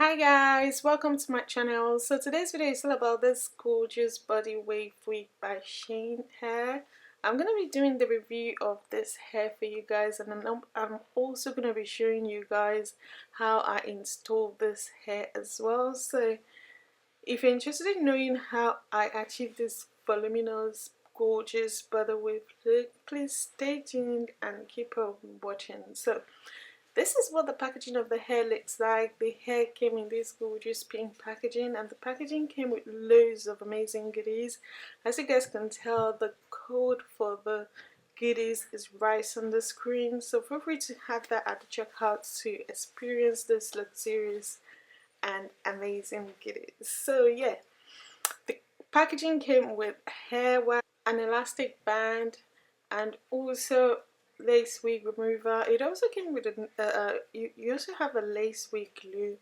Hi guys, welcome to my channel. So today's video is all about this gorgeous body wave wig by Shein hair. I'm going to be doing the review of this hair for you guys, and I'm also going to be showing you guys how I installed this hair as well. So if you're interested in knowing how I achieved this voluminous gorgeous body wave look, please stay tuned and keep on watching. So this is what the packaging of the hair looks like. The hair came in this gorgeous pink packaging, and the packaging came with loads of amazing goodies. As you guys can tell, the code for the goodies is right on the screen, so feel free to have that at the checkout to experience this luxurious and amazing goodies. So yeah, the packaging came with hair wax, an elastic band, and also lace wig remover. It also came with you also have a lace wig glue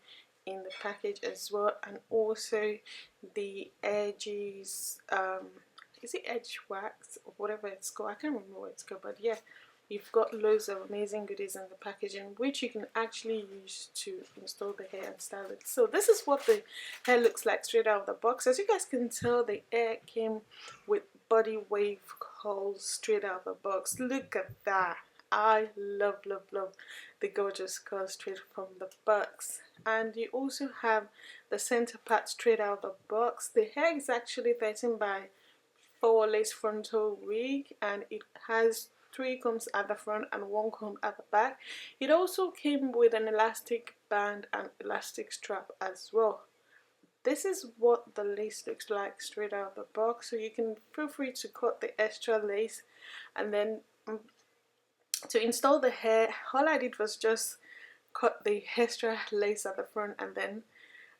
in the package as well, and also the edges, is it edge wax or whatever it's called? I can't remember what it's called, but yeah, you've got loads of amazing goodies in the packaging which you can actually use to install the hair and style it. So this is what the hair looks like straight out of the box. As you guys can tell, the hair came with body wave curls straight out of the box. Look at that. I love the gorgeous curls straight from the box. And you also have the center part straight out of the box. The hair is actually 13 by 4 lace frontal wig, and it has 3 combs at the front and 1 comb at the back. It also came with an elastic band and elastic strap as well. This is what the lace looks like straight out of the box, so you can feel free to cut the extra lace. And then to install the hair, all I did was just cut the extra lace at the front and then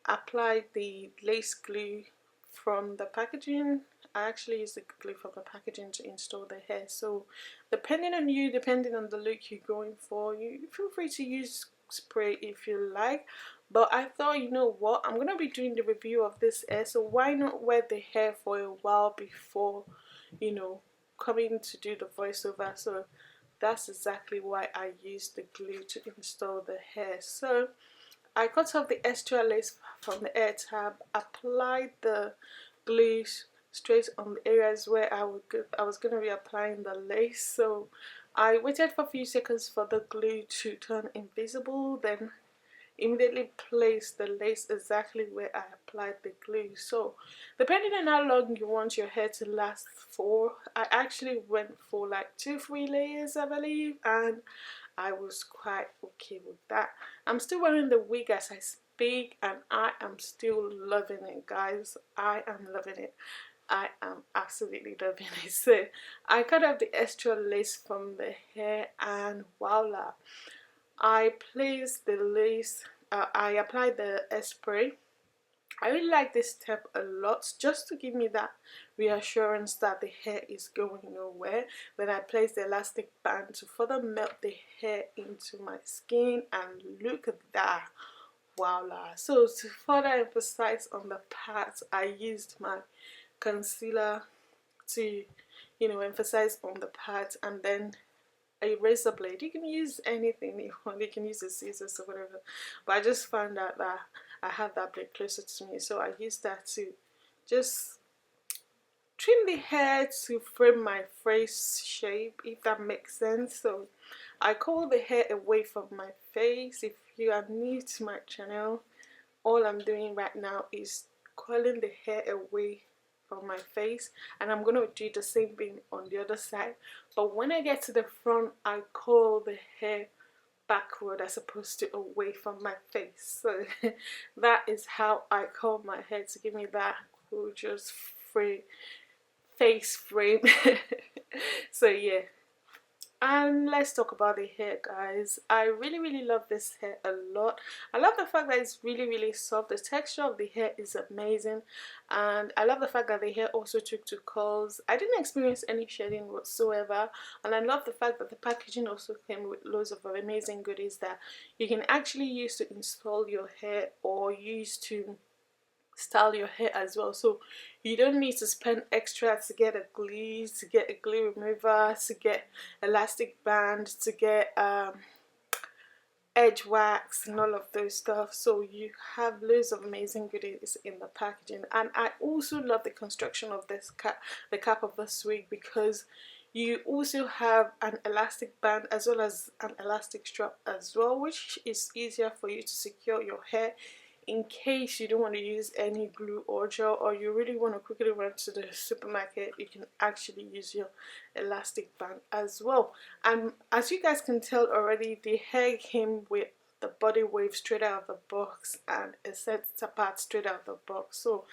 apply the lace glue from the packaging. I actually use the glue from the packaging to install the hair. So depending on you, depending on the look you're going for, you feel free to use spray if you like. But I thought, you know what, I'm gonna be doing the review of this hair, so why not wear the hair for a while before, you know, coming to do the voiceover. So that's exactly why I used the glue to install the hair. So I cut off the extra lace from the hair tab, applied the glue straight on the areas where I was going to be applying the lace. So I waited for a few seconds for the glue to turn invisible, then immediately place the lace exactly where I applied the glue. So depending on how long you want your hair to last for, I actually went for like 2-3 layers I believe, and I was quite okay with that. I'm still wearing the wig as I speak, and I am still loving it, guys. I am loving it. I am absolutely loving it. So I cut off the extra lace from the hair, and voila, I placed the lace, I applied the spray. I really like this step a lot, just to give me that reassurance that the hair is going nowhere. Then I place the elastic band to further melt the hair into my skin, and look at that, voila. So to further emphasize on the parts, I used my concealer to, you know, emphasize on the part, and then a razor blade. You can use anything you want, you can use the scissors or whatever, but I just found out that I have that blade closer to me, so I used that to just trim the hair to frame my face shape, if that makes sense. So I curl the hair away from my face. If you are new to my channel, all I'm doing right now is curling the hair away from my face, and I'm gonna do the same thing on the other side. But when I get to the front, I curl the hair backward as opposed to away from my face. So that is how I curl my hair, to give me that gorgeous free face frame. So yeah, and let's talk about the hair, guys. I really love this hair a lot. I love the fact that it's really soft. The texture of the hair is amazing, and I love the fact that the hair also took to curls. I didn't experience any shedding whatsoever, and I love the fact that the packaging also came with loads of amazing goodies that you can actually use to install your hair or use to style your hair as well. So you don't need to spend extra to get a glue, to get a glue remover, to get elastic band, to get edge wax and all of those stuff. So you have loads of amazing goodies in the packaging. And I also love the construction of this cap, the cap of this wig, because you also have an elastic band as well as an elastic strap as well, which is easier for you to secure your hair in case you don't want to use any glue or gel, or you really want to quickly run to the supermarket. You can actually use your elastic band as well. And as you guys can tell already, the hair came with the body wave straight out of the box and a set apart straight out of the box. So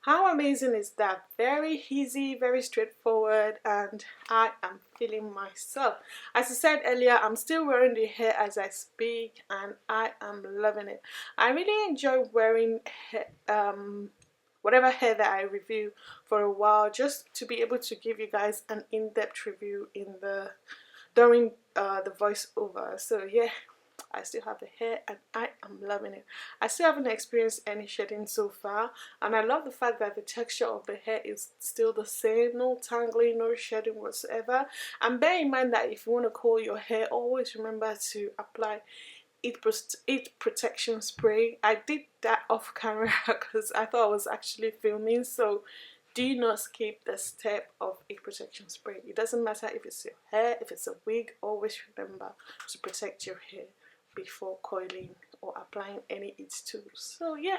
how amazing is that? Very easy, very straightforward, and I am feeling myself. As I said earlier, I'm still wearing the hair as I speak, and I am loving it. I really enjoy wearing whatever hair that I review for a while, just to be able to give you guys an in-depth review during the voiceover. So yeah, I still have the hair and I am loving it. I still haven't experienced any shedding so far, and I love the fact that the texture of the hair is still the same. No tangling, no shedding whatsoever. And bear in mind that if you want to curl your hair, always remember to apply heat protection spray. I did that off camera because I thought I was actually filming. So do not skip the step of heat protection spray. It doesn't matter if it's your hair, if it's a wig, always remember to protect your hair before coiling or applying any heat tools. So yeah,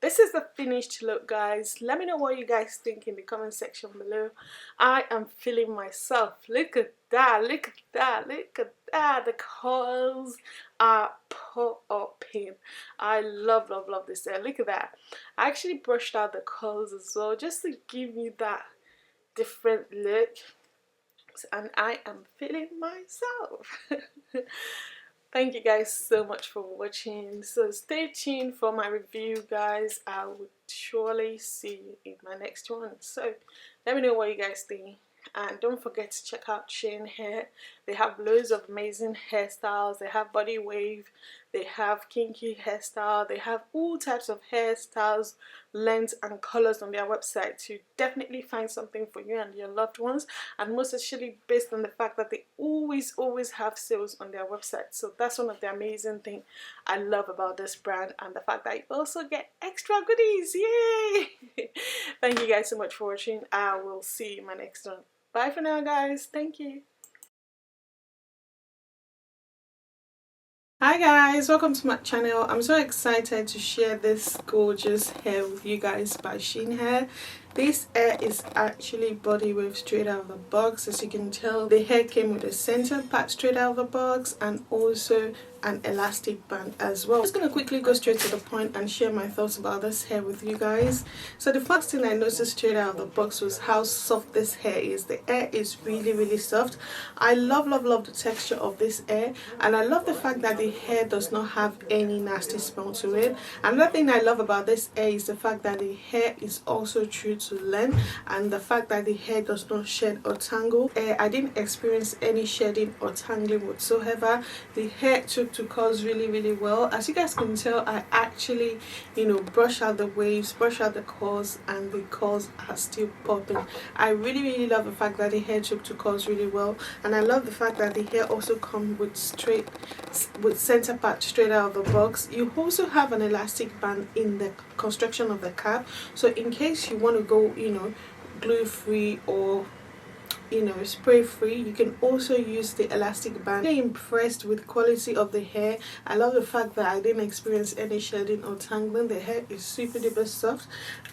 this is the finished look, guys. Let me know what you guys think in the comment section below. I am feeling myself. Look at that, look at that, look at that. The curls are popping. I love this hair. Look at that. I actually brushed out the curls as well, just to give you that different look, and I am feeling myself. Thank you guys so much for watching. So stay tuned for my review, guys. I would surely see you in my next one. So let me know what you guys think. And don't forget to check out Shein Hair. They have loads of amazing hairstyles. They have body wave, they have kinky hairstyle, they have all types of hairstyles, lengths and colors on their website to definitely find something for you and your loved ones. And most especially based on the fact that they always have sales on their website. So that's one of the amazing things I love about this brand, and the fact that you also get extra goodies. Yay! Thank you guys so much for watching. I will see you in my next one. Bye for now, guys. Thank you. Hi guys, welcome to my channel. I'm so excited to share this gorgeous hair with you guys by Shein Hair. This hair is actually body wave straight out of the box. As you can tell, the hair came with a center part straight out of the box and also an elastic band as well. I'm just going to quickly go straight to the point and share my thoughts about this hair with you guys. So the first thing I noticed straight out of the box was how soft this hair is. The hair is really soft. I love the texture of this hair, and I love the fact that the hair does not have any nasty smell to it. Another thing I love about this hair is the fact that the hair is also true to length, and the fact that the hair does not shed or tangle. I didn't experience any shedding or tangling whatsoever. The hair took to curls really well. As you guys can tell, I actually brush out the waves, brush out the curls, and the curls are still popping. I really love the fact that the hair took to curls really well, and I love the fact that the hair also comes with center part straight out of the box. You also have an elastic band in the construction of the cap, so in case you want to go glue free or spray free, you can also use the elastic band. I'm impressed with the quality of the hair. I love the fact that I didn't experience any shedding or tangling. The hair is super duper soft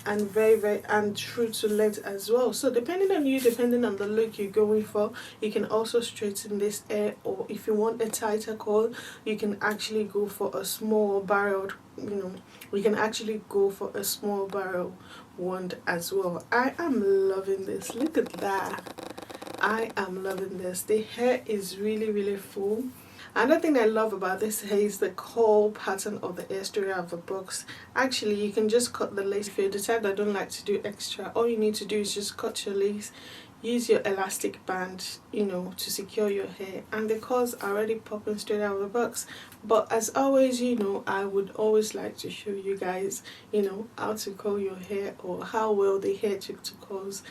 and very and true to length as well. So depending on you, depending on the look you're going for, you can also straighten this hair, or if you want a tighter curl, you can actually go for a small barreled we can actually go for a small barrel wand as well. I am loving this. Look at that. I am loving this. The hair is really full. Another thing I love about this hair is the curl pattern of the hair straight out of the box. Actually, you can just cut the lace. If you're the type that don't like to do extra, all you need to do is just cut your lace, use your elastic band to secure your hair, and the curls are already popping straight out of the box. But as always, I would always like to show you guys how to curl your hair, or how well the hair took to curls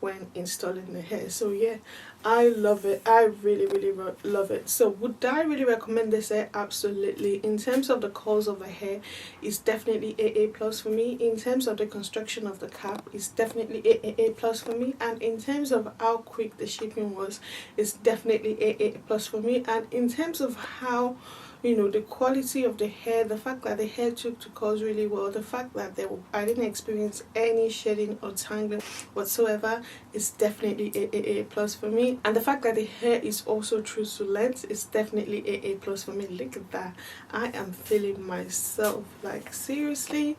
when installing the hair. So yeah, I love it. I really love it. So would I really recommend this hair? Absolutely. In terms of the curls of the hair, it's definitely AA plus for me. In terms of the construction of the cap, it's definitely AA plus for me. And in terms of how quick the shaping was, it's definitely AA plus for me. And in terms of how, you know, the quality of the hair, the fact that the hair took to curls really well, the fact that I didn't experience any shedding or tangling whatsoever, is definitely AA plus for me. And the fact that the hair is also true to length is definitely AA plus for me. Look at that. I am feeling myself, like seriously.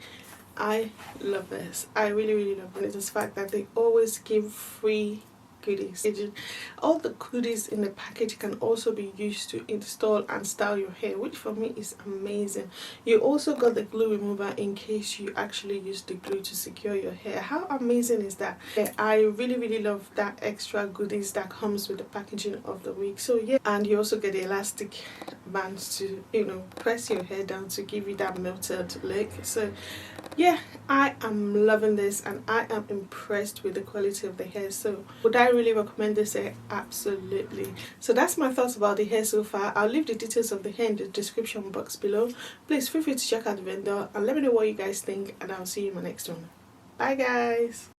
I love this. I really love it. It's the fact that they always give free goodies. All the goodies in the package can also be used to install and style your hair, which for me is amazing. You also got the glue remover in case you actually use the glue to secure your hair. How amazing is that? I really love that extra goodies that comes with the packaging of the wig. So yeah, and you also get the elastic bands to, you know, press your hair down to give you that melted look. So yeah, I am loving this and I am impressed with the quality of the hair. So would I really recommend this hair? Absolutely. So that's my thoughts about the hair so far. I'll leave the details of the hair in the description box below. Please feel free to check out the vendor and let me know what you guys think, and I'll see you in my next one. Bye guys.